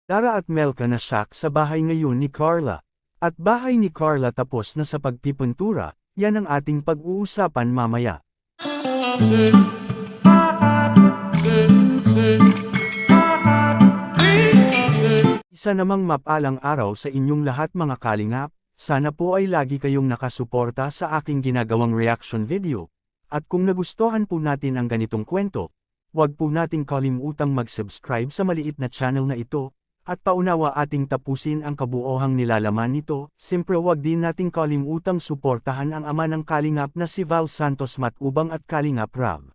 Dara at Melka na shock sa bahay ngayon ni Carla. At bahay ni Carla tapos na sa pagpipintura, yan ang ating pag-uusapan mamaya. Isa namang mapalang araw sa inyong lahat mga kalingap, sana po ay lagi kayong nakasuporta sa aking ginagawang reaction video. At kung nagustuhan po natin ang ganitong kwento, huwag po nating kalimutang mag-subscribe sa maliit na channel na ito, at paunawa ating tapusin ang kabuohang nilalaman nito. Siyempre huwag din nating kalimutang suportahan ang ama ng kalingap na si Val Santos Matubang at Kalingap Rab.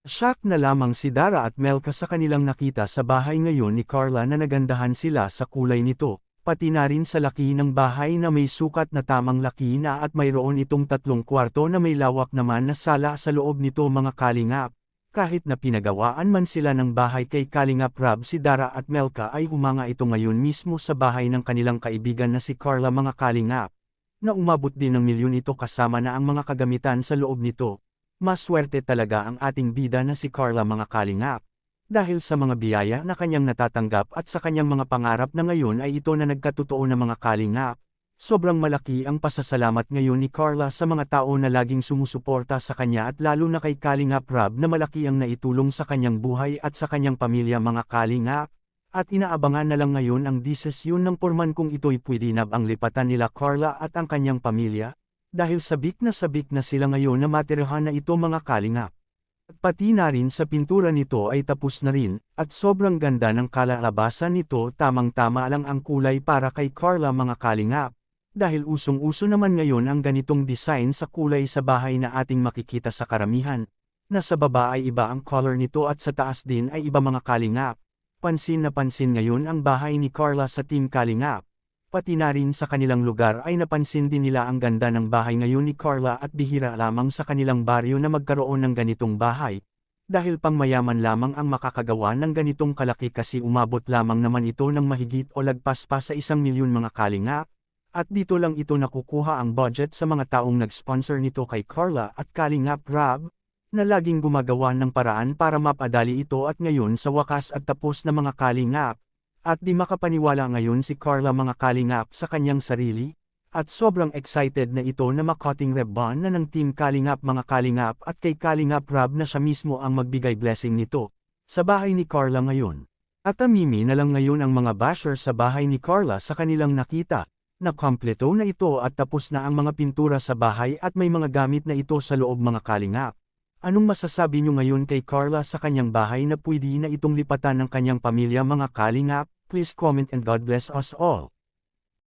Shock na lamang si Dara at Melka sa kanilang nakita sa bahay ngayon ni Carla na nagandahan sila sa kulay nito, pati na rin sa laki ng bahay na may sukat na tamang laki na at mayroon itong 3 kwarto na may lawak naman na sala sa loob nito mga kalingap. Kahit na pinagawaan man sila ng bahay kay Kalingap Rab si Dara at Melka ay humanga ito ngayon mismo sa bahay ng kanilang kaibigan na si Carla mga kalingap. Na umabot din ng milyon ito kasama na ang mga kagamitan sa loob nito. Maswerte talaga ang ating bida na si Carla mga kalingap. Dahil sa mga biyaya na kanyang natatanggap at sa kanyang mga pangarap na ngayon ay ito na nagkatotoo na mga kalingap. Sobrang malaki ang pasasalamat ngayon ni Carla sa mga tao na laging sumusuporta sa kanya at lalo na kay Kalingap Rab na malaki ang naitulong sa kanyang buhay at sa kanyang pamilya mga kalingap. At inaabangan na lang ngayon ang desisyon ng porman kung ito'y pwede na ang lipatan nila Carla at ang kanyang pamilya. Dahil sabik na sila ngayon na matirahan na ito mga kalingap. At pati na rin sa pintura nito ay tapos na rin, at sobrang ganda ng kalalabasan nito tamang-tama lang ang kulay para kay Carla mga kalingap. Dahil usong-uso naman ngayon ang ganitong design sa kulay sa bahay na ating makikita sa karamihan. Na sa baba ay iba ang color nito at sa taas din ay iba mga kalingap. Pansin na pansin ngayon ang bahay ni Carla sa Team Kalingap. Pati na rin sa kanilang lugar ay napansin din nila ang ganda ng bahay ngayon ni Carla at bihira lamang sa kanilang baryo na magkaroon ng ganitong bahay. Dahil pangmayaman lamang ang makakagawa ng ganitong kalaki kasi umabot lamang naman ito ng mahigit o lagpas pa sa 1 milyon mga kalingap. At dito lang ito nakukuha ang budget sa mga taong nag-sponsor nito kay Carla at Kalingap Rab, na laging gumagawa ng paraan para mapadali ito at ngayon sa wakas at tapos na mga kalingap. At di makapaniwala ngayon si Carla mga kalingap sa kanyang sarili, at sobrang excited na ito na makating ribbon na ng Team Kalingap mga kalingap at kay Kalingap Rab na siya mismo ang magbigay blessing nito, sa bahay ni Carla ngayon. At amimi na lang ngayon ang mga basher sa bahay ni Carla sa kanilang nakita, na kompleto na ito at tapos na ang mga pintura sa bahay at may mga gamit na ito sa loob mga kalingap. Anong masasabi nyo ngayon kay Carla sa kanyang bahay na pwede na itong lipatan ng kanyang pamilya mga kalingap? Please comment and God bless us all.